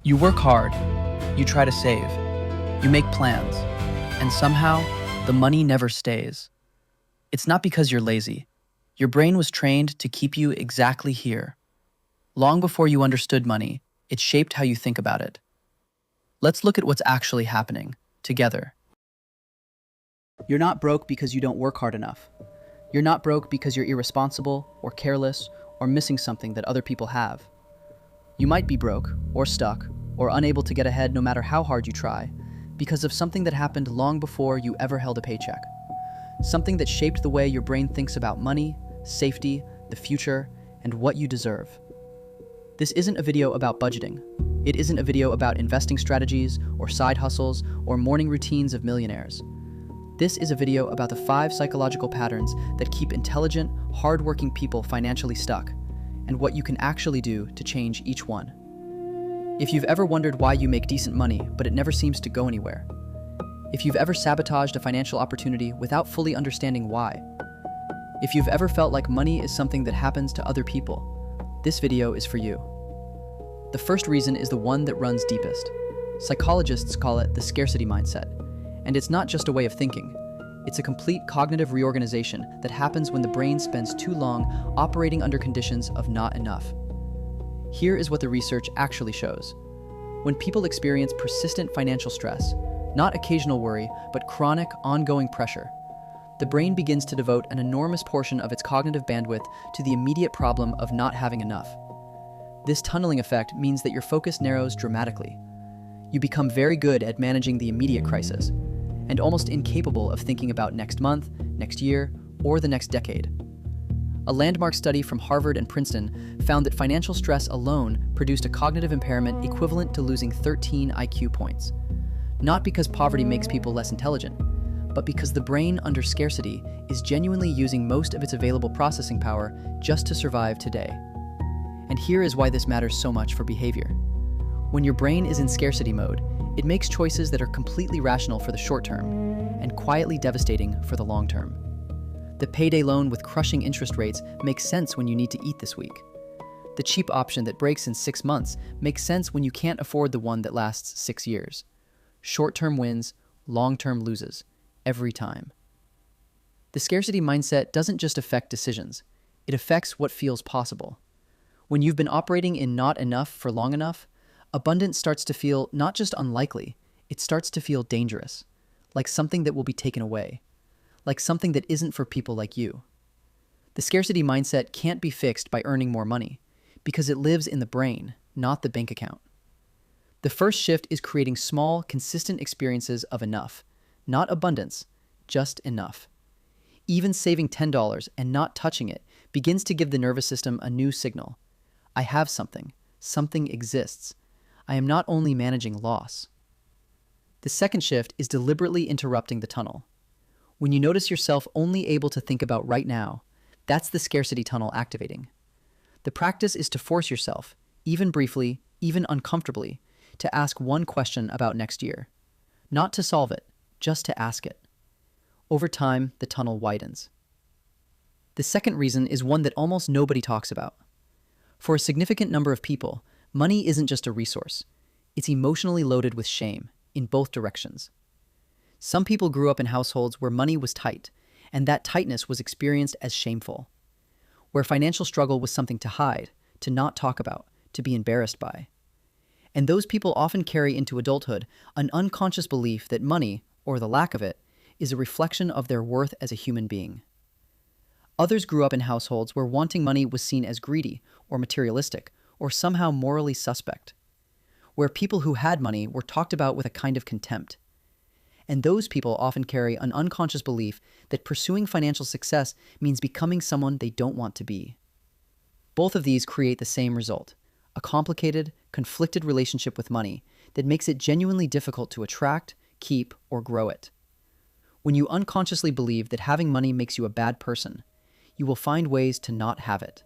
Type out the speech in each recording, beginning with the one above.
You work hard, you try to save, you make plans, and somehow the money never stays. It's not because you're lazy. Your brain was trained to keep you exactly here. Long before you understood money, it shaped how you think about it. Let's look at what's actually happening, together. You're not broke because you don't work hard enough. You're not broke because you're irresponsible or careless or missing something that other people have. You might be broke or stuck or unable to get ahead no matter how hard you try because of something that happened long before you ever held a paycheck. Something that shaped the way your brain thinks about money, safety, the future, and what you deserve. This isn't a video about budgeting. It isn't a video about investing strategies or side hustles or morning routines of millionaires. This is a video about the 5 psychological patterns that keep intelligent, hardworking people financially stuck, and what you can actually do to change each one. If you've ever wondered why you make decent money, but it never seems to go anywhere. If you've ever sabotaged a financial opportunity without fully understanding why. If you've ever felt like money is something that happens to other people, this video is for you. The first reason is the one that runs deepest. Psychologists call it the scarcity mindset, and it's not just a way of thinking. It's a complete cognitive reorganization that happens when the brain spends too long operating under conditions of not enough. Here is what the research actually shows. When people experience persistent financial stress, not occasional worry, but chronic, ongoing pressure, the brain begins to devote an enormous portion of its cognitive bandwidth to the immediate problem of not having enough. This tunneling effect means that your focus narrows dramatically. You become very good at managing the immediate crisis, and almost incapable of thinking about next month, next year, or the next decade. A landmark study from Harvard and Princeton found that financial stress alone produced a cognitive impairment equivalent to losing 13 IQ points. Not because poverty makes people less intelligent, but because the brain under scarcity is genuinely using most of its available processing power just to survive today. And here is why this matters so much for behavior. When your brain is in scarcity mode, it makes choices that are completely rational for the short term and quietly devastating for the long term. The payday loan with crushing interest rates makes sense when you need to eat this week. The cheap option that breaks in 6 months makes sense when you can't afford the one that lasts 6 years. Short-term wins, long-term loses, every time. The scarcity mindset doesn't just affect decisions, it affects what feels possible. When you've been operating in not enough for long enough, abundance starts to feel not just unlikely, it starts to feel dangerous, like something that will be taken away, like something that isn't for people like you. The scarcity mindset can't be fixed by earning more money, because it lives in the brain, not the bank account. The first shift is creating small, consistent experiences of enough, not abundance, just enough. Even saving $10 and not touching it begins to give the nervous system a new signal. I have something. Something exists. I am not only managing loss. The second shift is deliberately interrupting the tunnel. When you notice yourself only able to think about right now, that's the scarcity tunnel activating. The practice is to force yourself, even briefly, even uncomfortably, to ask one question about next year. Not to solve it, just to ask it. Over time, the tunnel widens. The second reason is one that almost nobody talks about. For a significant number of people, money isn't just a resource. It's emotionally loaded with shame, in both directions. Some people grew up in households where money was tight, and that tightness was experienced as shameful. Where financial struggle was something to hide, to not talk about, to be embarrassed by. And those people often carry into adulthood an unconscious belief that money, or the lack of it, is a reflection of their worth as a human being. Others grew up in households where wanting money was seen as greedy or materialistic or somehow morally suspect, where people who had money were talked about with a kind of contempt. And those people often carry an unconscious belief that pursuing financial success means becoming someone they don't want to be. Both of these create the same result, a complicated, conflicted relationship with money that makes it genuinely difficult to attract, keep, or grow it. When you unconsciously believe that having money makes you a bad person, you will find ways to not have it.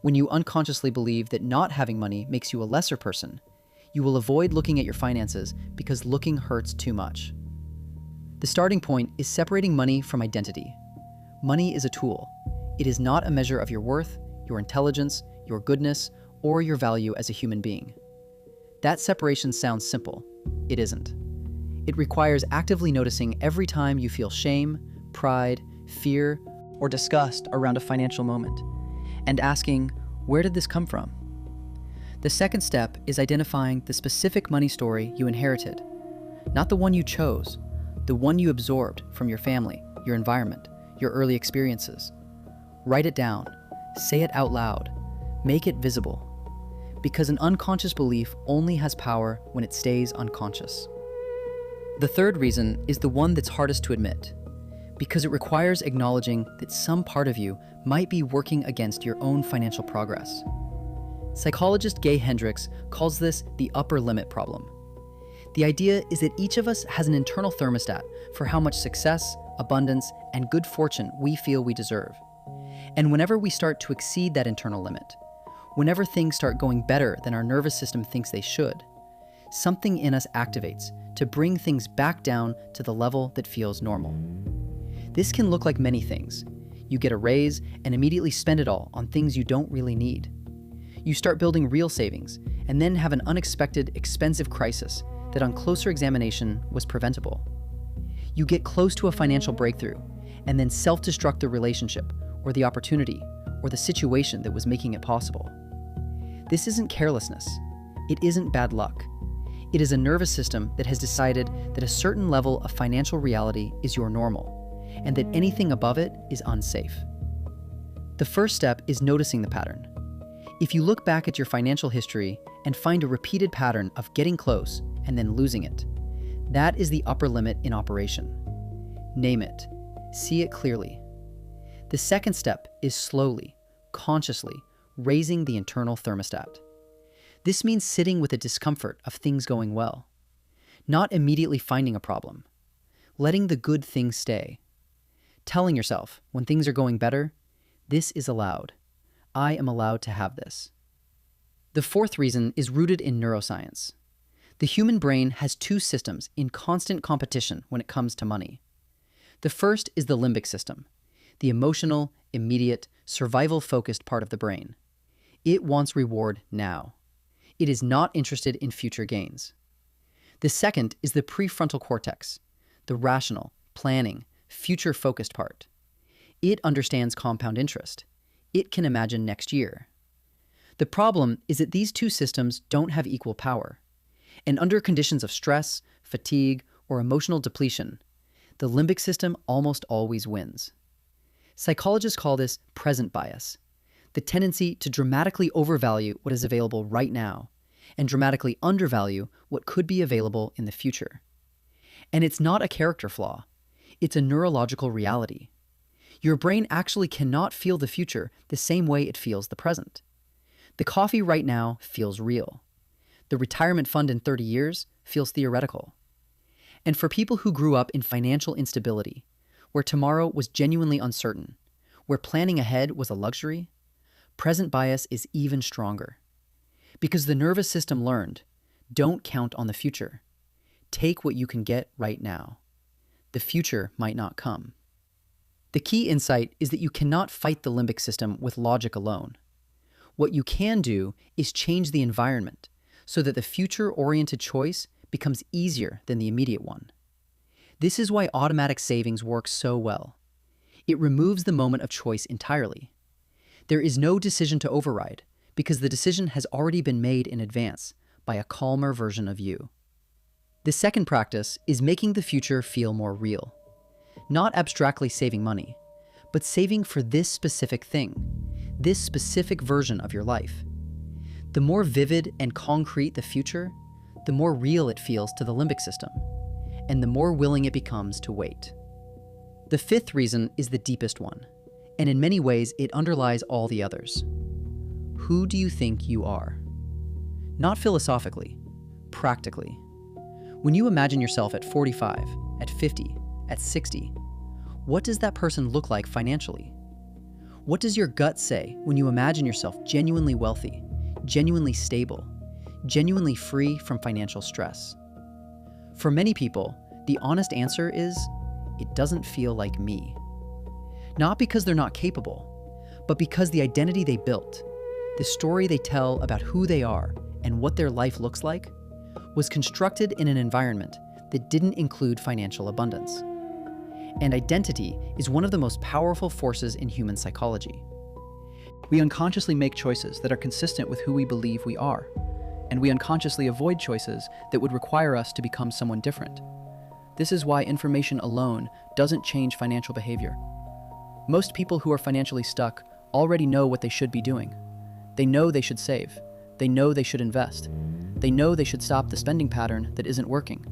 When you unconsciously believe that not having money makes you a lesser person, you will avoid looking at your finances because looking hurts too much. The starting point is separating money from identity. Money is a tool. It is not a measure of your worth, your intelligence, your goodness, or your value as a human being. That separation sounds simple. It isn't. It requires actively noticing every time you feel shame, pride, fear, or disgust around a financial moment, and asking, where did this come from? The second step is identifying the specific money story you inherited, not the one you chose, the one you absorbed from your family, your environment, your early experiences. Write it down, say it out loud, make it visible, because an unconscious belief only has power when it stays unconscious. The third reason is the one that's hardest to admit, because it requires acknowledging that some part of you might be working against your own financial progress. Psychologist Gay Hendricks calls this the upper limit problem. The idea is that each of us has an internal thermostat for how much success, abundance, and good fortune we feel we deserve. And whenever we start to exceed that internal limit, whenever things start going better than our nervous system thinks they should, something in us activates to bring things back down to the level that feels normal. This can look like many things. You get a raise and immediately spend it all on things you don't really need. You start building real savings and then have an unexpected, expensive crisis that on closer examination was preventable. You get close to a financial breakthrough and then self-destruct the relationship or the opportunity or the situation that was making it possible. This isn't carelessness. It isn't bad luck. It is a nervous system that has decided that a certain level of financial reality is your normal, and that anything above it is unsafe. The first step is noticing the pattern. If you look back at your financial history and find a repeated pattern of getting close and then losing it, that is the upper limit in operation. Name it. See it clearly. The second step is slowly, consciously, raising the internal thermostat. This means sitting with the discomfort of things going well, not immediately finding a problem, letting the good things stay, telling yourself when things are going better, this is allowed. I am allowed to have this. The fourth reason is rooted in neuroscience. The human brain has two systems in constant competition when it comes to money. The first is the limbic system, the emotional, immediate, survival-focused part of the brain. It wants reward now. It is not interested in future gains. The second is the prefrontal cortex, the rational, planning, future-focused part. It understands compound interest. It can imagine next year. The problem is that these two systems don't have equal power. And under conditions of stress, fatigue, or emotional depletion, the limbic system almost always wins. Psychologists call this present bias, the tendency to dramatically overvalue what is available right now and dramatically undervalue what could be available in the future. And it's not a character flaw. It's a neurological reality. Your brain actually cannot feel the future the same way it feels the present. The coffee right now feels real. The retirement fund in 30 years feels theoretical. And for people who grew up in financial instability, where tomorrow was genuinely uncertain, where planning ahead was a luxury, present bias is even stronger. Because the nervous system learned, don't count on the future. Take what you can get right now. The future might not come. The key insight is that you cannot fight the limbic system with logic alone. What you can do is change the environment so that the future-oriented choice becomes easier than the immediate one. This is why automatic savings works so well. It removes the moment of choice entirely. There is no decision to override because the decision has already been made in advance by a calmer version of you. The second practice is making the future feel more real. Not abstractly saving money, but saving for this specific thing, this specific version of your life. The more vivid and concrete the future, the more real it feels to the limbic system, and the more willing it becomes to wait. The fifth reason is the deepest one, and in many ways it underlies all the others. Who do you think you are? Not philosophically, practically. When you imagine yourself at 45, at 50, at 60, what does that person look like financially? What does your gut say when you imagine yourself genuinely wealthy, genuinely stable, genuinely free from financial stress? For many people, the honest answer is, it doesn't feel like me. Not because they're not capable, but because the identity they built, the story they tell about who they are and what their life looks like was constructed in an environment that didn't include financial abundance. And identity is one of the most powerful forces in human psychology. We unconsciously make choices that are consistent with who we believe we are, and we unconsciously avoid choices that would require us to become someone different. This is why information alone doesn't change financial behavior. Most people who are financially stuck already know what they should be doing. They know they should save. They know they should invest. They know they should stop the spending pattern that isn't working.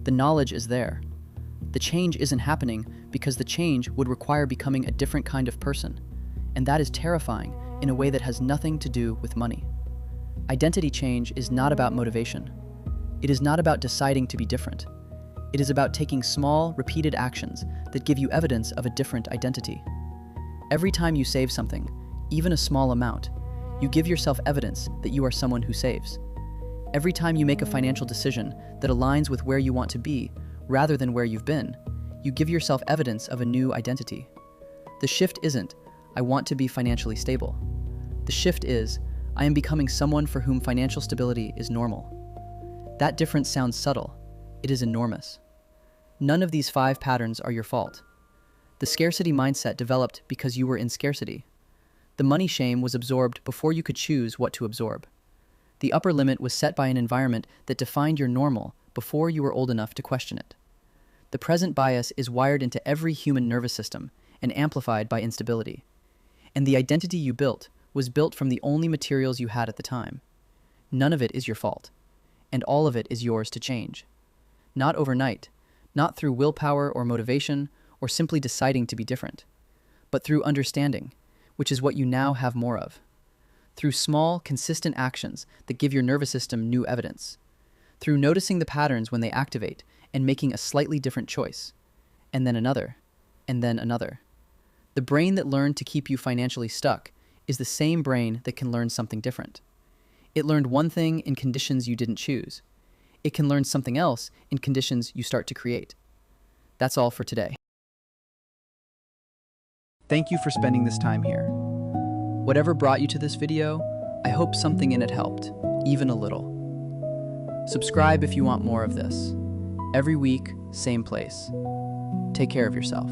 The knowledge is there. The change isn't happening because the change would require becoming a different kind of person. And that is terrifying in a way that has nothing to do with money. Identity change is not about motivation. It is not about deciding to be different. It is about taking small, repeated actions that give you evidence of a different identity. Every time you save something, even a small amount, you give yourself evidence that you are someone who saves. Every time you make a financial decision that aligns with where you want to be, rather than where you've been, you give yourself evidence of a new identity. The shift isn't, I want to be financially stable. The shift is, I am becoming someone for whom financial stability is normal. That difference sounds subtle. It is enormous. None of these 5 patterns are your fault. The scarcity mindset developed because you were in scarcity. The money shame was absorbed before you could choose what to absorb. The upper limit was set by an environment that defined your normal before you were old enough to question it. The present bias is wired into every human nervous system and amplified by instability. And the identity you built was built from the only materials you had at the time. None of it is your fault, and all of it is yours to change. Not overnight, not through willpower or motivation, or simply deciding to be different, but through understanding, which is what you now have more of. Through small, consistent actions that give your nervous system new evidence. Through noticing the patterns when they activate and making a slightly different choice. And then another. And then another. The brain that learned to keep you financially stuck is the same brain that can learn something different. It learned one thing in conditions you didn't choose. It can learn something else in conditions you start to create. That's all for today. Thank you for spending this time here. Whatever brought you to this video, I hope something in it helped, even a little. Subscribe if you want more of this. Every week, same place. Take care of yourself.